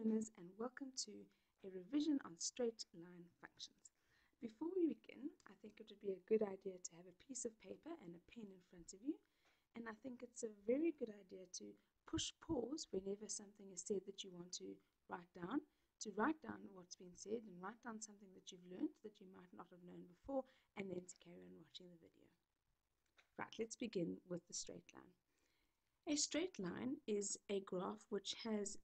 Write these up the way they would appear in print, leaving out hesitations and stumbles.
learners, and welcome to a revision on straight line functions. Before we begin, I think it would be a good idea to have a piece of paper and a pen in front of you, and I think it's a very good idea to push pause whenever something is said that you want to write down what's been said and write down something that you've learned that you might not have known before, and then to carry on watching the video. Right, let's begin with the straight line. A straight line is a graph which has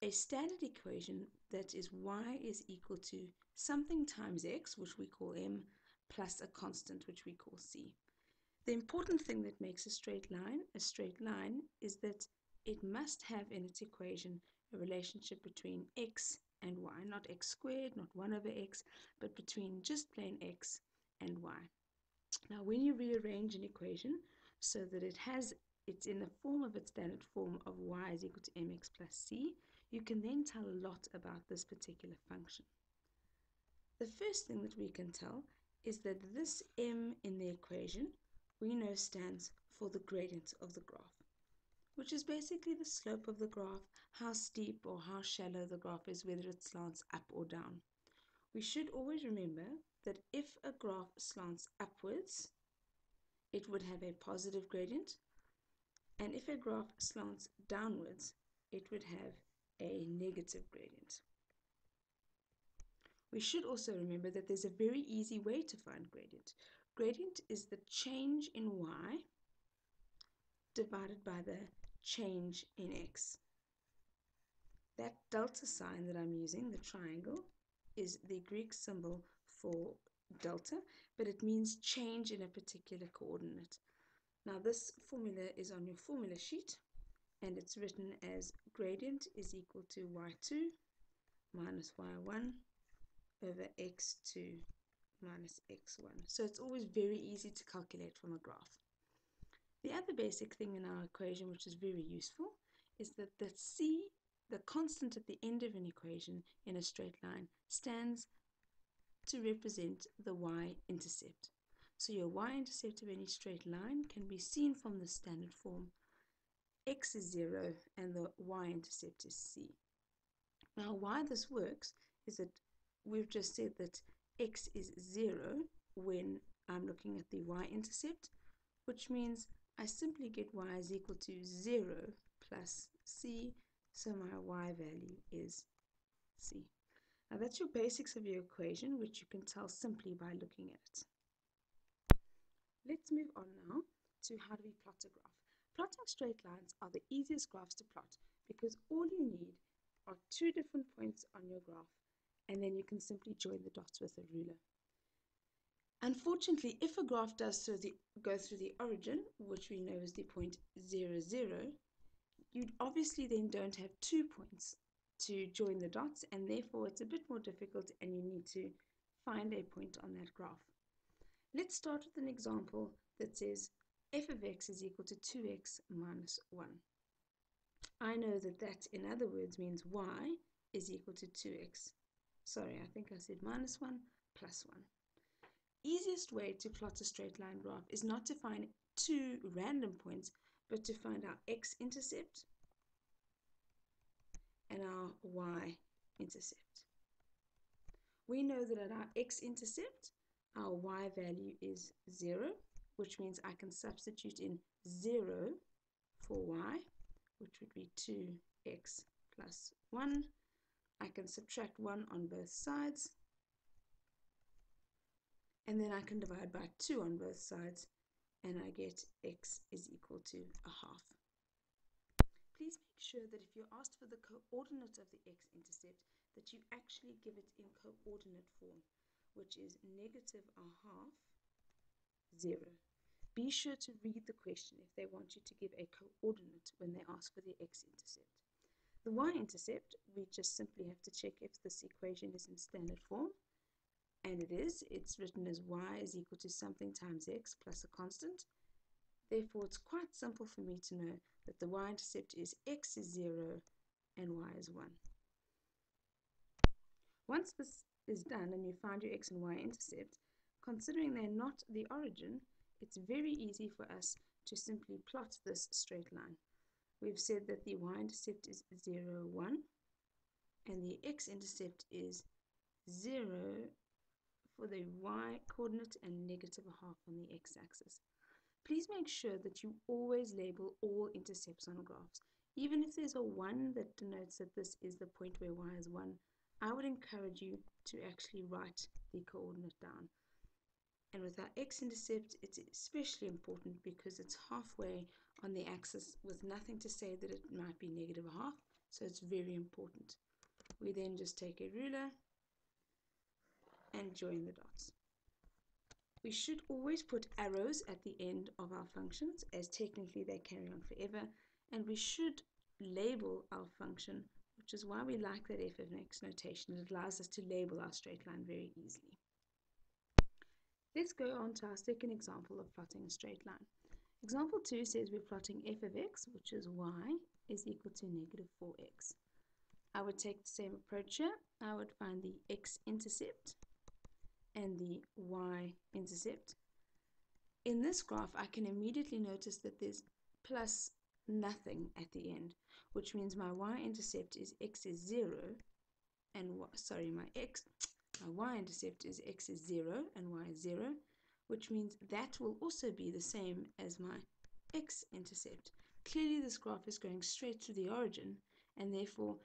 a standard equation that is y is equal to something times x, which we call m, plus a constant, which we call c. The important thing that makes a straight line is that it must have in its equation a relationship between x and y, not x squared, not 1 over x, but between just plain x and y. Now, when you rearrange an equation so that it's in the form of its standard form of y is equal to mx plus c, you can then tell a lot about this particular function. The first thing that we can tell is that this m in the equation we know stands for the gradient of the graph, which is basically the slope of the graph, how steep or how shallow the graph is, whether it slants up or down. We should always remember that if a graph slants upwards, it would have a positive gradient, and if a graph slants downwards, it would have a negative gradient. We should also remember that there's a very easy way to find gradient. Gradient is the change in y divided by the change in x. That delta sign that I'm using, the triangle, is the Greek symbol for delta, but it means change in a particular coordinate. Now this formula is on your formula sheet, and it's written as gradient is equal to y2 minus y1 over x2 minus x1. So it's always very easy to calculate from a graph. The other basic thing in our equation, which is very useful, is that the c, the constant at the end of an equation in a straight line, stands to represent the y-intercept. So your y-intercept of any straight line can be seen from the standard form. X is 0 and the y-intercept is c. Now why this works is that we've just said that x is 0 when I'm looking at the y-intercept, which means I simply get y is equal to 0 plus c, so my y value is c. Now that's your basics of your equation, which you can tell simply by looking at it. Let's move on now to how do we plot a graph. Plotting straight lines are the easiest graphs to plot because all you need are two different points on your graph, and then you can simply join the dots with a ruler. Unfortunately, if a graph does go through the origin, which we know is the point 0, 0, you obviously then don't have 2 points to join the dots, and therefore it's a bit more difficult and you need to find a point on that graph. Let's start with an example that says f of x is equal to 2x minus 1. I know that in other words means y is equal to 2x. Sorry, I think I said minus 1 plus 1. Easiest way to plot a straight line graph is not to find two random points, but to find our x-intercept and our y-intercept. We know that at our x-intercept, our y value is 0, which means I can substitute in 0 for y, which would be 2x plus 1. I can subtract 1 on both sides, and then I can divide by 2 on both sides, and I get x is equal to a half. Please make sure that if you're asked for the coordinate of the x-intercept, that you actually give it in coordinate form, which is negative a half, 0. Be sure to read the question if they want you to give a coordinate when they ask for the x-intercept. The y-intercept, we just simply have to check if this equation is in standard form, and it is. It's written as y is equal to something times x plus a constant. Therefore, it's quite simple for me to know that the y-intercept is x is 0 and y is 1. Once this is done and you find your x and y-intercept, considering they're not the origin, it's very easy for us to simply plot this straight line. We've said that the y-intercept is 0, 1, and the x-intercept is 0 for the y-coordinate and negative a half on the x-axis. Please make sure that you always label all intercepts on graphs. Even if there's a 1 that denotes that this is the point where y is 1, I would encourage you to actually write the coordinate down. And with our x-intercept, it's especially important because it's halfway on the axis with nothing to say that it might be negative a half, so it's very important. We then just take a ruler and join the dots. We should always put arrows at the end of our functions, as technically they carry on forever, and we should label our function, which is why we like that f of x notation. It allows us to label our straight line very easily. Let's go on to our second example of plotting a straight line. Example 2 says we're plotting f of x, which is y, is equal to negative 4x. I would take the same approach here. I would find the x-intercept and the y-intercept. In this graph, I can immediately notice that there's plus nothing at the end, which means my y-intercept is x is 0, and my y-intercept is x is 0 and y is 0, which means that will also be the same as my x-intercept. Clearly this graph is going straight to the origin, and therefore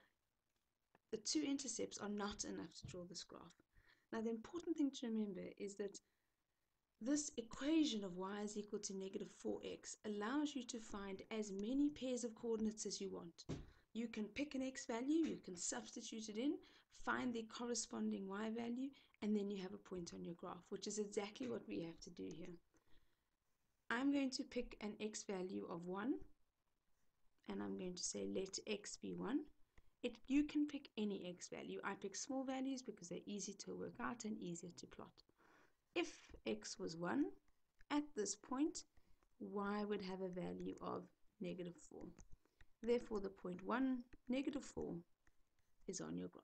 the two intercepts are not enough to draw this graph. Now the important thing to remember is that this equation of y is equal to negative 4x allows you to find as many pairs of coordinates as you want. You can pick an x value, you can substitute it in, find the corresponding y value, and then you have a point on your graph, which is exactly what we have to do here. I'm going to pick an x value of 1, and I'm going to say let x be 1. You can pick any x value. I pick small values because they're easy to work out and easier to plot. If x was 1, at this point, y would have a value of negative 4. Therefore, the point 1, negative 4 is on your graph.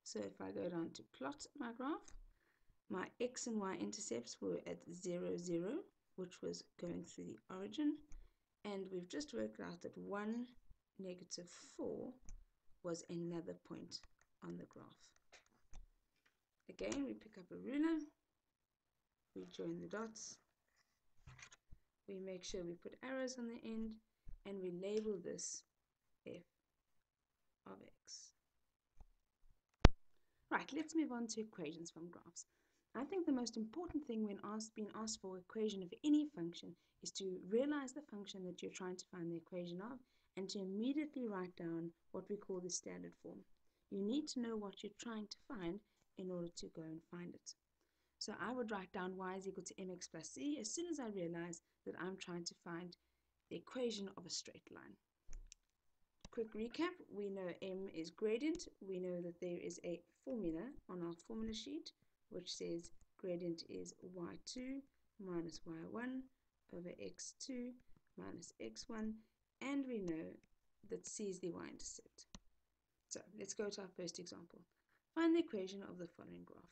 So if I go down to plot my graph, my x and y intercepts were at 0, 0, which was going through the origin. And we've just worked out that 1, negative 4 was another point on the graph. Again, we pick up a ruler, we join the dots, we make sure we put arrows on the end, and we label this f of x. Right, let's move on to equations from graphs. I think the most important thing when being asked for equation of any function is to realize the function that you're trying to find the equation of and to immediately write down what we call the standard form. You need to know what you're trying to find in order to go and find it. So I would write down y is equal to mx plus c as soon as I realize that I'm trying to find the equation of a straight line. Quick recap, we know m is gradient. We know that there is a formula on our formula sheet which says gradient is y2 minus y1 over x2 minus x1, and we know that c is the y-intercept. So let's go to our first example. Find the equation of the following graph.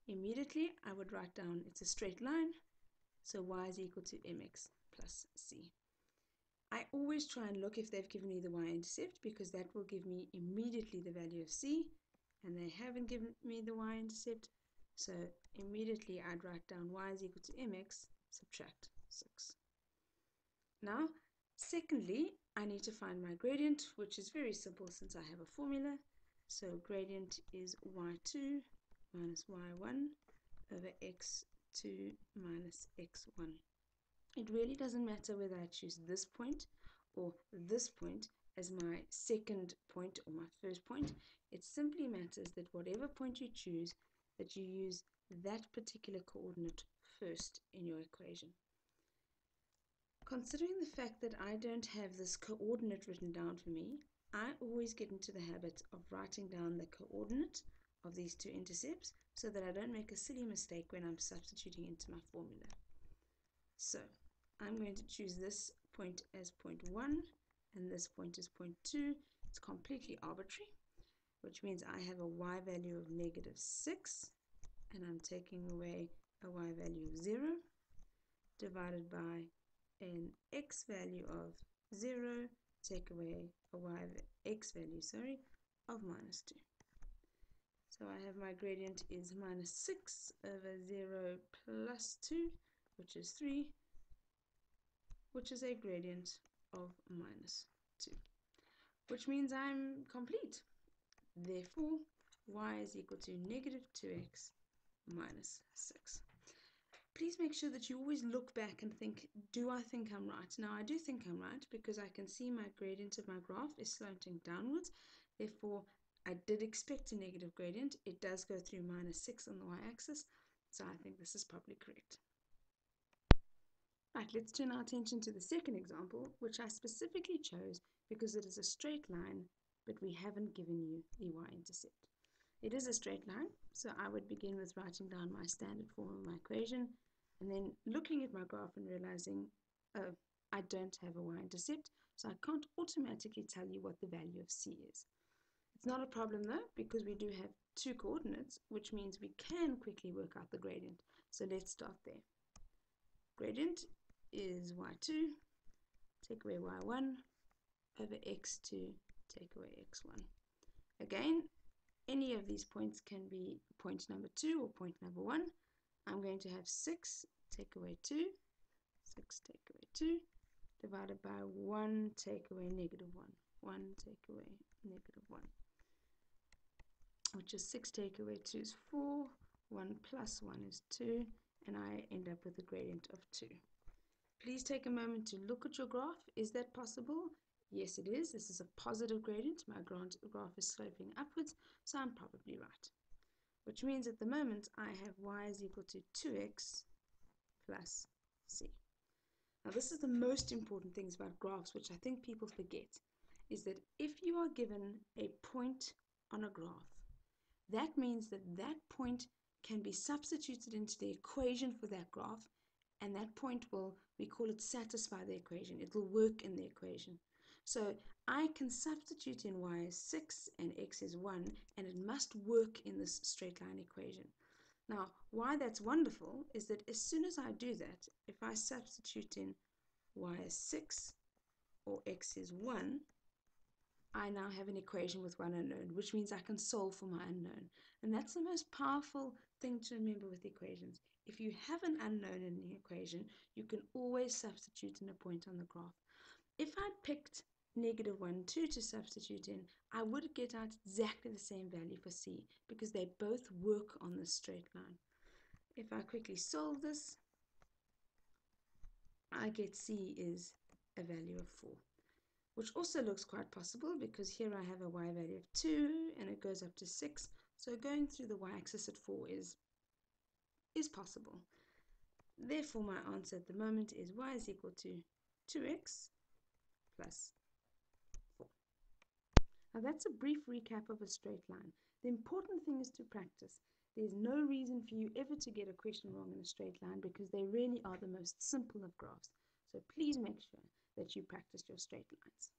Immediately I would write down it's a straight line, so y is equal to mx plus c. I always try and look if they've given me the y-intercept because that will give me immediately the value of c, and they haven't given me the y-intercept, so immediately I'd write down y is equal to mx subtract 6. Now, secondly, I need to find my gradient, which is very simple since I have a formula. So gradient is y2 minus y1 over x2 minus x1. It really doesn't matter whether I choose this point or this point as my second point or my first point. It simply matters that whatever point you choose, that you use that particular coordinate first in your equation. Considering the fact that I don't have this coordinate written down for me, I always get into the habit of writing down the coordinate of these two intercepts so that I don't make a silly mistake when I'm substituting into my formula. So I'm going to choose this point as point 1 and this point as point 2. It's completely arbitrary, which means I have a y value of negative 6 and I'm taking away a y value of 0 divided by an x value of 0 take away a x value, of -2. So I have my gradient is -6 over 0 plus 2, which is 3, which is a gradient of -2, which means I'm complete. Therefore, y is equal to -2x minus 6. Please make sure that you always look back and think, do I think I'm right? Now, I do think I'm right because I can see my gradient of my graph is slanting downwards. Therefore, I did expect a negative gradient. It does go through -6 on the y-axis, so I think this is probably correct. Right, let's turn our attention to the second example, which I specifically chose because it is a straight line, but we haven't given you the y-intercept. It is a straight line, so I would begin with writing down my standard form of my equation, and then looking at my graph and realizing, oh, I don't have a y-intercept, so I can't automatically tell you what the value of c is. It's not a problem though, because we do have 2 coordinates, which means we can quickly work out the gradient. So let's start there. Gradient is y2, take away y1, over x2, take away x1. Again, any of these points can be point number 2 or point number 1. I'm going to have 6 take away 2, 6 take away 2, divided by 1 take away -1, 1 take away -1, which is 6 take away 2 is 4, 1 plus 1 is 2, and I end up with a gradient of 2. Please take a moment to look at your graph. Is that possible? Yes, it is. This is a positive gradient. My graph is sloping upwards, so I'm probably right. Which means at the moment I have y is equal to 2x plus c. Now this is the most important things about graphs, which I think people forget, is that if you are given a point on a graph, that means that that point can be substituted into the equation for that graph, and that point will, we call it, satisfy the equation. It will work in the equation. So I can substitute in y is 6 and x is 1, and it must work in this straight line equation. Now, why that's wonderful is that as soon as I do that, if I substitute in y is 6 or x is 1, I now have an equation with one unknown, which means I can solve for my unknown. And that's the most powerful thing to remember with equations. If you have an unknown in the equation, you can always substitute in a point on the graph. If I picked -1, 2 to substitute in, I would get out exactly the same value for c, because they both work on this straight line. If I quickly solve this, I get c is a value of 4. Which also looks quite possible because here I have a y value of 2 and it goes up to 6. So going through the y-axis at 4 is possible. Therefore, my answer at the moment is y is equal to 2x plus 4. Now that's a brief recap of a straight line. The important thing is to practice. There's no reason for you ever to get a question wrong in a straight line because they really are the most simple of graphs. So please make sure that you practice your straight lines.